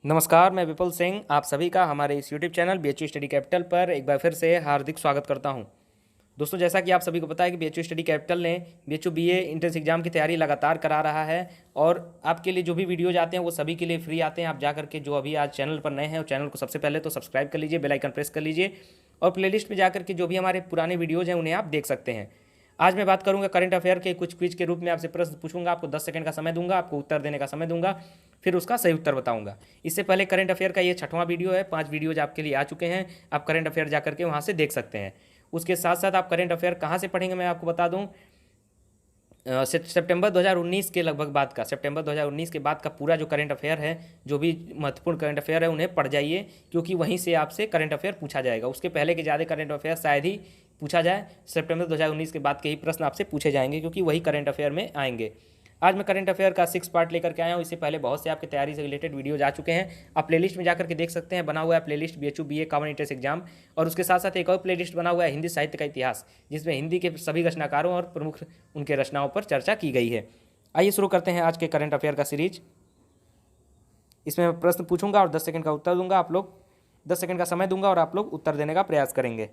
नमस्कार, मैं विपुल सिंह आप सभी का हमारे इस YouTube channel BHU study capital पर एक बार फिर से हार्दिक स्वागत करता हूं। दोस्तों, जैसा कि आप सभी को पता है कि BHU स्टडी कैपिटल ने BHU BA एंट्रेंस एग्जाम की तैयारी लगातार करा रहा है और आपके लिए जो भी वीडियोज आते हैं वो सभी के लिए फ्री आते हैं। आप जा करके जो अभी आज चैनल पर नए हैं वो चैनल को सबसे पहले तो सब्सक्राइब कर लीजिए, बेल आइकन प्रेस कर लीजिए और प्लेलिस्ट में जाकर के जो भी हमारे पुराने वीडियोज़ हैं उन्हें आप देख सकते हैं। आज मैं बात करूंगा करंट अफेयर के कुछ क्विज के रूप में आपसे प्रश्न पूछूंगा। आपको 10 सेकंड का समय दूंगा, आपको उत्तर देने का समय दूंगा, फिर उसका सही उत्तर बताऊंगा। इससे पहले करंट अफेयर का ये 6वां वीडियो है, 5 वीडियोज आपके लिए आ चुके हैं। आप करंट अफेयर जा करके वहाँ से देख सकते हैं। उसके साथ साथ आप करंट अफेयर कहाँ से पढ़ेंगे मैं आपको बता दूँ। सितंबर 2019 के लगभग बाद का, सितंबर 2019 के बाद का पूरा जो करंट अफेयर है, जो भी महत्वपूर्ण करंट अफेयर है उन्हें पढ़ जाइए, क्योंकि वहीं से आपसे करंट अफेयर पूछा जाएगा। उसके पहले के ज़्यादा करंट अफेयर शायद ही पूछा जाए, सितंबर 2019 के बाद के ही प्रश्न आपसे पूछे जाएंगे, क्योंकि वही करंट अफेयर में आएंगे। आज मैं करंट अफेयर का 6 पार्ट लेकर के आया हूँ। इससे पहले बहुत से आपके तैयारी से रिलेटेड वीडियोज आ चुके हैं। आप प्लेलिस्ट में जाकर के देख सकते हैं, बना हुआ है playlist BHU BA common entrance exam. और उसके साथ साथ एक और प्लेलिस्ट बना हुआ है हिंदी साहित्य का इतिहास, जिसमें हिंदी के सभी रचनाकारों और प्रमुख उनके रचनाओं पर चर्चा की गई है। आइए शुरू करते हैं आज के करंट अफेयर का सीरीज। इसमें मैं प्रश्न पूछूंगा और 10 सेकंड का उत्तर दूंगा। आप लोग 10 सेकंड का समय दूंगा और आप लोग उत्तर देने का प्रयास करेंगे।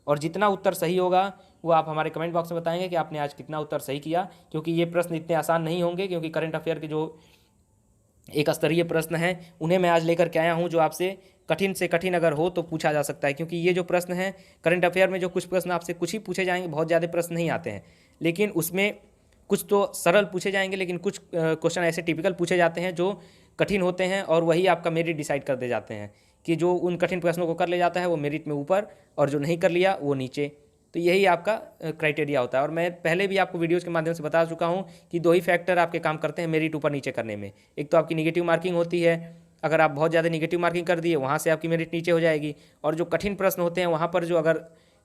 और जितना उत्तर सही होगा वो आप हमारे कमेंट बॉक्स में बताएंगे कि आपने आज कितना उत्तर सही किया, क्योंकि ये प्रश्न इतने आसान नहीं होंगे। क्योंकि करंट अफेयर के जो एक स्तरीय प्रश्न हैं उन्हें मैं आज लेकर के आया हूँ, जो आपसे कठिन से कठिन अगर हो तो पूछा जा सकता है। क्योंकि ये जो प्रश्न हैं करंट अफेयर में, जो कुछ प्रश्न आपसे कुछ ही पूछे जाएंगे, बहुत ज़्यादा प्रश्न नहीं आते हैं, लेकिन उसमें कुछ तो सरल पूछे जाएंगे, लेकिन कुछ क्वेश्चन ऐसे टिपिकल पूछे जाते हैं जो कठिन होते हैं, और वही आपका मेरिट डिसाइड कर दे जाते हैं कि जो उन कठिन प्रश्नों को कर ले जाता है वो मेरिट में ऊपर, और जो नहीं कर लिया वो नीचे। तो यही आपका क्राइटेरिया होता है। और मैं पहले भी आपको वीडियोज़ के माध्यम से बता चुका हूँ कि 2 ही फैक्टर आपके काम करते हैं मेरिट ऊपर नीचे करने में। एक तो आपकी निगेटिव मार्किंग होती है, अगर आप बहुत ज़्यादा निगेटिव मार्किंग कर दिए वहाँ से आपकी मेरिट नीचे हो जाएगी। और जो कठिन प्रश्न होते हैं वहाँ पर जो अगर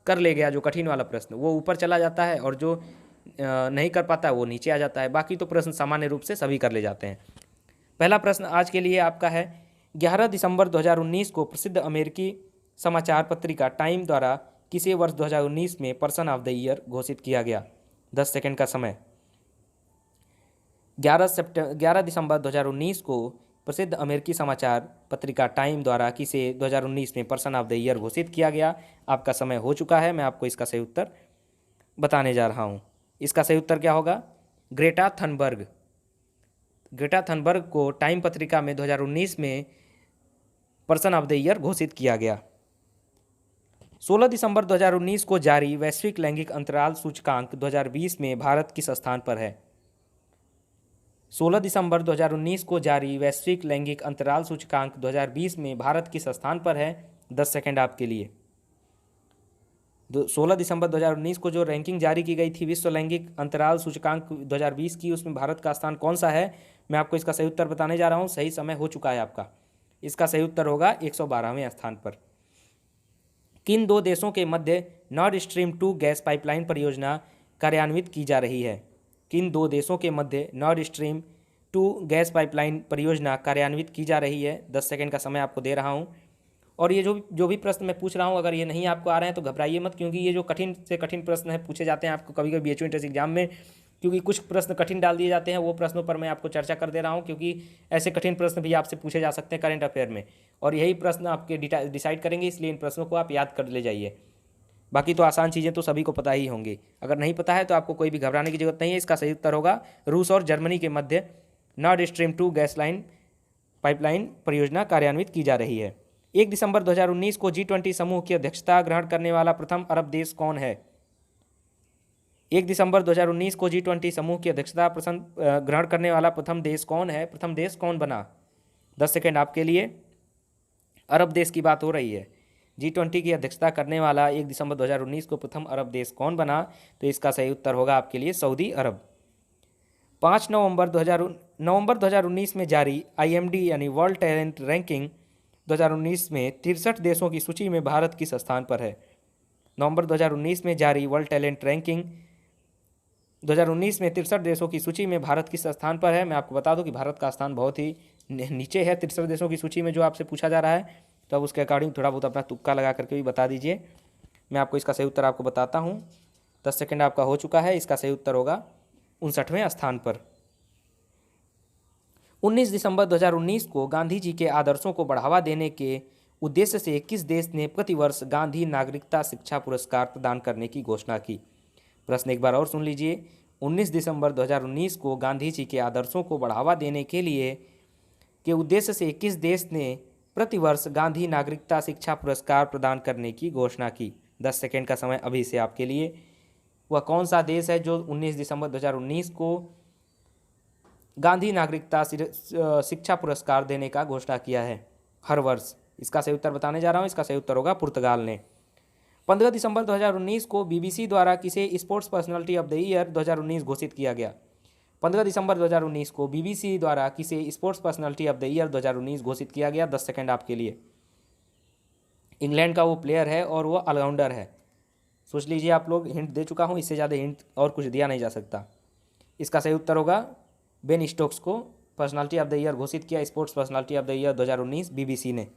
कर ले गया जो कठिन वाला प्रश्न, वो ऊपर चला जाता है, और जो नहीं कर पाता है वो नीचे आ जाता है। बाकी तो प्रश्न सामान्य रूप से सभी कर ले जाते हैं। पहला प्रश्न आज के लिए आपका है, 11 दिसंबर 2019 को प्रसिद्ध अमेरिकी समाचार पत्रिका टाइम द्वारा किसे वर्ष 2019 में पर्सन ऑफ द ईयर घोषित किया गया। 10 सेकंड का समय। 11 दिसंबर 2019 को प्रसिद्ध अमेरिकी समाचार पत्रिका टाइम द्वारा किसे 2019 में पर्सन ऑफ द ईयर घोषित किया गया। आपका समय हो चुका है, मैं आपको इसका सही उत्तर बताने जा रहा हूँ। इसका सही उत्तर क्या होगा? Greta Thunberg. ग्रेटा थनबर्ग को टाइम पत्रिका में 2019 में पर्सन ऑफ द ईयर घोषित किया गया। 16 दिसंबर 2019 को जारी वैश्विक लैंगिक अंतराल सूचकांक 2020 में भारत किस स्थान पर है? 16 दिसंबर 2019 को जारी वैश्विक लैंगिक अंतराल सूचकांक 2020 में भारत किस स्थान पर है? 10 सेकंड आपके लिए। 16 दिसंबर 2019 को जो रैंकिंग जारी की गई थी विश्व लैंगिक अंतराल सूचकांक 2020 की, उसमें भारत का स्थान कौन सा है? मैं आपको इसका सही उत्तर बताने जा रहा हूँ। सही समय हो चुका है आपका। इसका सही उत्तर होगा 112वें स्थान पर। किन 2 देशों के मध्य नॉर्थ स्ट्रीम 2 गैस पाइपलाइन परियोजना कार्यान्वित की जा रही है? किन 2 देशों के मध्य नॉर्थ स्ट्रीम 2 गैस पाइपलाइन परियोजना कार्यान्वित की जा रही है? 10 सेकंड का समय आपको दे रहा हूं। और ये जो भी प्रश्न मैं पूछ रहा हूं, अगर ये नहीं आपको आ रहे हैं तो घबराइए मत, क्योंकि ये जो कठिन से कठिन प्रश्न है पूछे जाते हैं आपको कभी कभी BHU एंट्रेंस एग्जाम में। क्योंकि कुछ प्रश्न कठिन डाल दिए जाते हैं, वो प्रश्नों पर मैं आपको चर्चा कर दे रहा हूँ, क्योंकि ऐसे कठिन प्रश्न भी आपसे पूछे जा सकते हैं करंट अफेयर में, और यही प्रश्न आपके डिसाइड करेंगे। इसलिए इन प्रश्नों को आप याद कर ले जाइए। बाकी तो आसान चीज़ें तो सभी को पता ही होंगी। अगर नहीं पता है तो आपको कोई भी घबराने की जरूरत नहीं है। इसका सही उत्तर होगा रूस और जर्मनी के मध्य North Stream 2 gas line pipeline परियोजना कार्यान्वित की जा रही है। 1 दिसंबर 2019 को G20 समूह की अध्यक्षता ग्रहण करने वाला प्रथम अरब देश कौन है? 1 दिसंबर 2019 को G20 समूह की अध्यक्षता ग्रहण करने वाला प्रथम देश कौन है? प्रथम देश कौन बना? 10 सेकंड आपके लिए। अरब देश की बात हो रही है। G20 की अध्यक्षता करने वाला 1 दिसंबर 2019 को प्रथम अरब देश कौन बना? तो इसका सही उत्तर होगा आपके लिए सऊदी अरब। 5 नवंबर 2019 में जारी IMD यानी वर्ल्ड टैलेंट रैंकिंग 2019 में 63 देशों की सूची में भारत किस स्थान पर है? नवंबर 2019 में जारी वर्ल्ड टैलेंट रैंकिंग 2019 में 63 देशों की सूची में भारत किस स्थान पर है? मैं आपको बता दूं कि भारत का स्थान बहुत ही नीचे है 63 देशों की सूची में जो आपसे पूछा जा रहा है। तो अब उसके अकॉर्डिंग थोड़ा बहुत अपना तुक्का लगा करके भी बता दीजिए। मैं आपको इसका सही उत्तर आपको बताता हूँ। 10 सेकंड आपका हो चुका है। इसका सही उत्तर होगा 59वें स्थान पर। 19 दिसंबर 2019 को गांधी जी के आदर्शों को बढ़ावा देने के उद्देश्य से किस देश ने प्रतिवर्ष गांधी नागरिकता शिक्षा पुरस्कार प्रदान करने की घोषणा की? प्रश्न एक बार और सुन लीजिए। 19 दिसंबर 2019 को गांधी जी के आदर्शों को बढ़ावा देने के उद्देश्य से किस देश ने प्रतिवर्ष गांधी नागरिकता शिक्षा पुरस्कार प्रदान करने की घोषणा की? 10 सेकेंड का समय अभी से आपके लिए। वह कौन सा देश है जो 19 दिसंबर 2019 को गांधी नागरिकता शिक्षा पुरस्कार देने का घोषणा किया है हर वर्ष? इसका सही उत्तर बताने जा रहा हूँ। इसका सही उत्तर होगा पुर्तगाल ने। 15 दिसंबर 2019 को बीबीसी द्वारा किसे sports personality of the year 2019 घोषित किया गया? 15 दिसंबर 2019 को बीबीसी द्वारा किसे sports personality of the year 2019 घोषित किया गया? 10 सेकंड आपके लिए। इंग्लैंड का वो प्लेयर है और वो ऑलराउंडर है। सोच लीजिए, आप लोग, हिंट दे चुका हूँ, इससे ज़्यादा हिंट और कुछ दिया नहीं जा सकता। इसका सही उत्तर होगा बेन स्टोक्स को पर्सनालिटी ऑफ द ईयर घोषित किया, sports personality of the year 2019 BBC ने।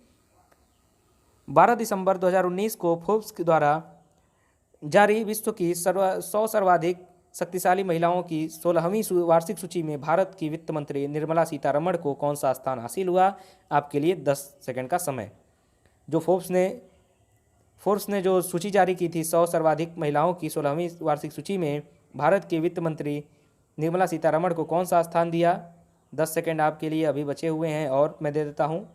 12 दिसंबर 2019 को फोर्ब्स द्वारा जारी विश्व की 100 सर्वाधिक शक्तिशाली महिलाओं की 16वीं वार्षिक सूची में भारत की वित्त मंत्री निर्मला सीतारमण को कौन सा स्थान हासिल हुआ? आपके लिए 10 सेकंड का समय। जो फोर्ब्स ने जो सूची जारी की थी 100 सर्वाधिक महिलाओं की 16वीं वार्षिक सूची में भारत के वित्त मंत्री निर्मला सीतारमण को कौन सा स्थान दिया? 10 सेकंड आपके लिए अभी बचे हुए हैं और मैं दे देता हूँ,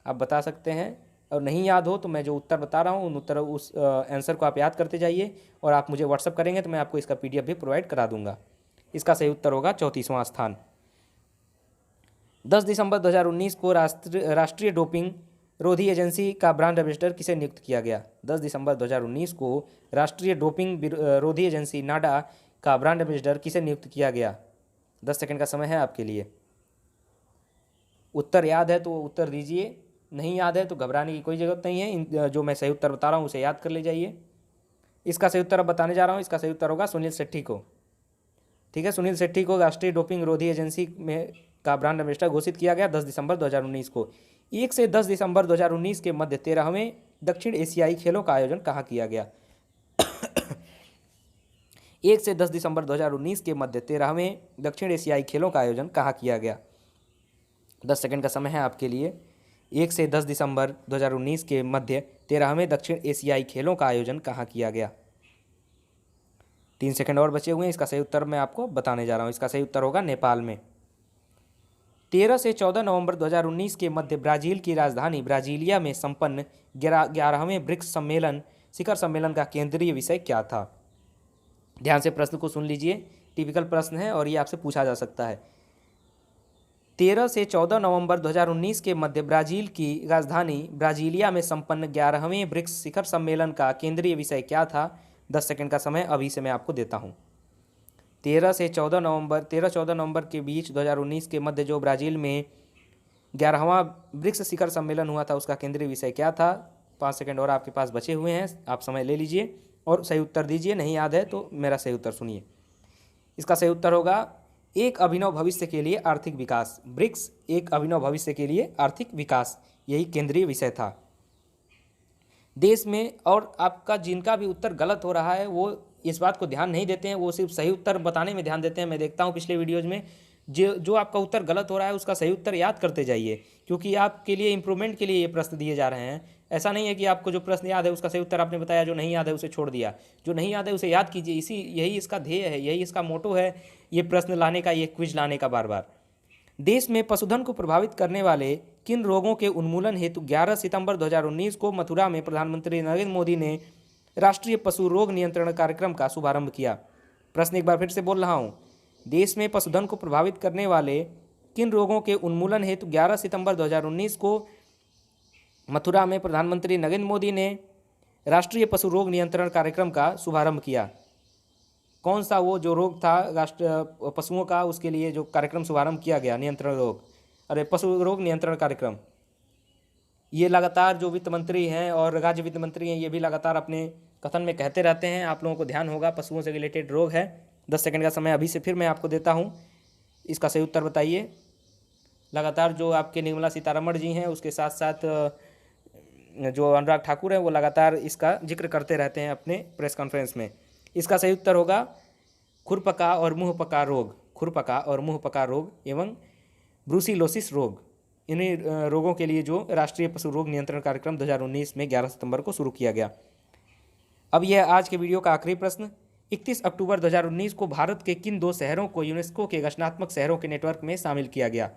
आप बता सकते हैं। और नहीं याद हो तो मैं जो उत्तर बता रहा हूँ उस आंसर को आप याद करते जाइए और आप मुझे व्हाट्सअप करेंगे तो मैं आपको इसका PDF भी प्रोवाइड करा दूंगा। इसका सही उत्तर होगा 34वां स्थान। 10 दिसंबर 2019 को राष्ट्रीय डोपिंग रोधी एजेंसी का ब्रांड एम्बेसडर किसे नियुक्त किया गया? 10 दिसंबर 2019 को राष्ट्रीय डोपिंग रोधी एजेंसी नाडा का ब्रांड एम्बेसडर किसे नियुक्त किया गया? 10 सेकंड का समय है आपके लिए। उत्तर याद है तो उत्तर दीजिए, नहीं याद है तो घबराने की कोई ज़रूरत नहीं है। जो मैं सही उत्तर बता रहा हूँ उसे याद कर ले जाइए। इसका सही उत्तर अब बताने जा रहा हूँ। इसका सही उत्तर होगा सुनील शेट्टी को। ठीक है, सुनील शेट्टी को राष्ट्रीय डोपिंग रोधी एजेंसी में का ब्रांड एम्बेसडर घोषित किया गया 10 दिसंबर 2019 को। 1 से 10 दिसंबर 2019 के मध्य 13वें दक्षिण एशियाई खेलों का आयोजन कहाँ किया गया? 1 से 10 दिसंबर 2019 के मध्य 13वें दक्षिण एशियाई खेलों का आयोजन कहाँ किया गया? 10 सेकंड का समय है आपके लिए। 1 से 10 दिसंबर 2019 के मध्य 13वें दक्षिण एशियाई खेलों का आयोजन कहाँ किया गया? 3 सेकंड और बचे हुए हैं। इसका सही उत्तर मैं आपको बताने जा रहा हूँ। इसका सही उत्तर होगा नेपाल में। 13 से 14 नवंबर 2019 के मध्य ब्राज़ील की राजधानी ब्राज़ीलिया में संपन्न 11वें ब्रिक्स शिखर सम्मेलन का केंद्रीय विषय क्या था? ध्यान से प्रश्न को सुन लीजिए, टिपिकल प्रश्न है और ये आपसे पूछा जा सकता है। 13 से 14 नवंबर 2019 के मध्य ब्राज़ील की राजधानी ब्राज़ीलिया में संपन्न 11वें ब्रिक्स शिखर सम्मेलन का केंद्रीय विषय क्या था? 10 सेकंड का समय अभी से मैं आपको देता हूँ। 13 14 नवंबर के बीच 2019 के मध्य जो ब्राज़ील में 11वां ब्रिक्स शिखर सम्मेलन हुआ था उसका केंद्रीय विषय क्या था? 5 सेकंड और आपके पास बचे हुए हैं, आप समय ले लीजिए और सही उत्तर दीजिए। नहीं याद है तो मेरा सही उत्तर सुनिए। इसका सही उत्तर होगा एक अभिनव भविष्य के लिए आर्थिक विकास। ब्रिक्स एक अभिनव भविष्य के लिए आर्थिक विकास, यही केंद्रीय विषय था देश में। और आपका जिनका भी उत्तर गलत हो रहा है वो इस बात को ध्यान नहीं देते हैं, वो सिर्फ सही उत्तर बताने में ध्यान देते हैं। मैं देखता हूँ पिछले वीडियोज़ में जो आपका उत्तर गलत हो रहा है उसका सही उत्तर याद करते जाइए, क्योंकि आपके लिए इम्प्रूवमेंट के लिए ये प्रश्न दिए जा रहे हैं। ऐसा नहीं है कि आपको जो प्रश्न याद है उसका सही उत्तर आपने बताया, जो नहीं याद है उसे छोड़ दिया। जो नहीं याद है उसे याद कीजिए। यही इसका ध्येय है, यही इसका मोटो है, ये प्रश्न लाने का, ये क्विज लाने का बार बार। देश में पशुधन को प्रभावित करने वाले किन रोगों के उन्मूलन हेतु 11 सितंबर 2019 को मथुरा में प्रधानमंत्री नरेंद्र मोदी ने राष्ट्रीय पशु रोग नियंत्रण कार्यक्रम का शुभारंभ किया? प्रश्न एक बार फिर से बोल रहा हूँ। देश में पशुधन को प्रभावित करने वाले किन रोगों के उन्मूलन हेतु 11 सितंबर 2019 को मथुरा में प्रधानमंत्री नरेंद्र मोदी ने राष्ट्रीय पशु रोग नियंत्रण कार्यक्रम का शुभारंभ किया? कौन सा वो जो रोग था राष्ट्रीय पशुओं का, उसके लिए जो कार्यक्रम शुभारंभ किया गया, नियंत्रण रोग, पशु रोग नियंत्रण कार्यक्रम। ये लगातार जो वित्त मंत्री हैं और राज्य वित्त मंत्री हैं ये भी लगातार अपने कथन में कहते रहते हैं। आप लोगों को ध्यान होगा, पशुओं से रिलेटेड रोग है। 10 सेकंड का समय अभी से फिर मैं आपको देता हूँ। इसका सही उत्तर बताइए। लगातार जो आपके निर्मला सीतारमण जी हैं उसके साथ साथ जो अनुराग ठाकुर हैं वो लगातार इसका जिक्र करते रहते हैं अपने प्रेस कॉन्फ्रेंस में। इसका सही उत्तर होगा खुरपका और मुंहपका रोग। खुरपका और मुंहपका रोग एवं ब्रूसिलोसिस रोग। इन्हीं रोगों के लिए जो राष्ट्रीय पशु रोग नियंत्रण कार्यक्रम 2019 में 11 सितंबर को शुरू किया गया। अब यह आज के वीडियो का आखिरी प्रश्न। 31 अक्टूबर 2019 को भारत के किन 2 शहरों को यूनेस्को के रचनात्मक शहरों के नेटवर्क में शामिल किया गया?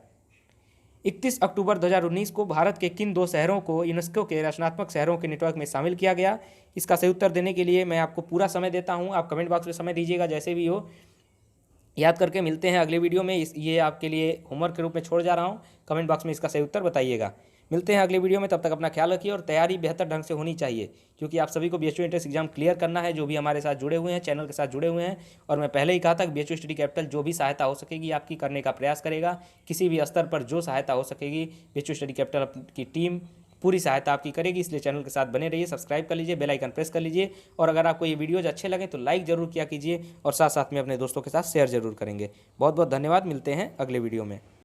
31 अक्टूबर 2019 को भारत के किन 2 शहरों को यूनेस्को के रचनात्मक शहरों के नेटवर्क में शामिल किया गया? इसका सही उत्तर देने के लिए मैं आपको पूरा समय देता हूं, आप कमेंट बॉक्स में समय दीजिएगा जैसे भी हो, याद करके। मिलते हैं अगले वीडियो में। ये आपके लिए होमवर्क के रूप में छोड़ जा रहा हूँ, कमेंट बॉक्स में इसका सही उत्तर बताइएगा। मिलते हैं अगले वीडियो में, तब तक अपना ख्याल रखिए और तैयारी बेहतर ढंग से होनी चाहिए, क्योंकि आप सभी को BHU एंट्रेंस एग्जाम क्लियर करना है, जो भी हमारे साथ जुड़े हुए हैं, चैनल के साथ जुड़े हुए हैं। और मैं पहले ही कहा था कि BHU स्टडी कैपिटल जो भी सहायता हो सकेगी आपकी करने का प्रयास करेगा। किसी भी स्तर पर जो सहायता हो सकेगी BHU स्टडी कैपिटल की टीम पूरी सहायता आपकी करेगी। इसलिए चैनल के साथ बने रहिए, सब्सक्राइब कर लीजिए, बेल आइकन प्रेस कर लीजिए। और अगर आपको ये वीडियोज अच्छे लगे तो लाइक जरूर किया कीजिए और साथ साथ में अपने दोस्तों के साथ शेयर जरूर करेंगे। बहुत बहुत धन्यवाद। मिलते हैं अगले वीडियो में।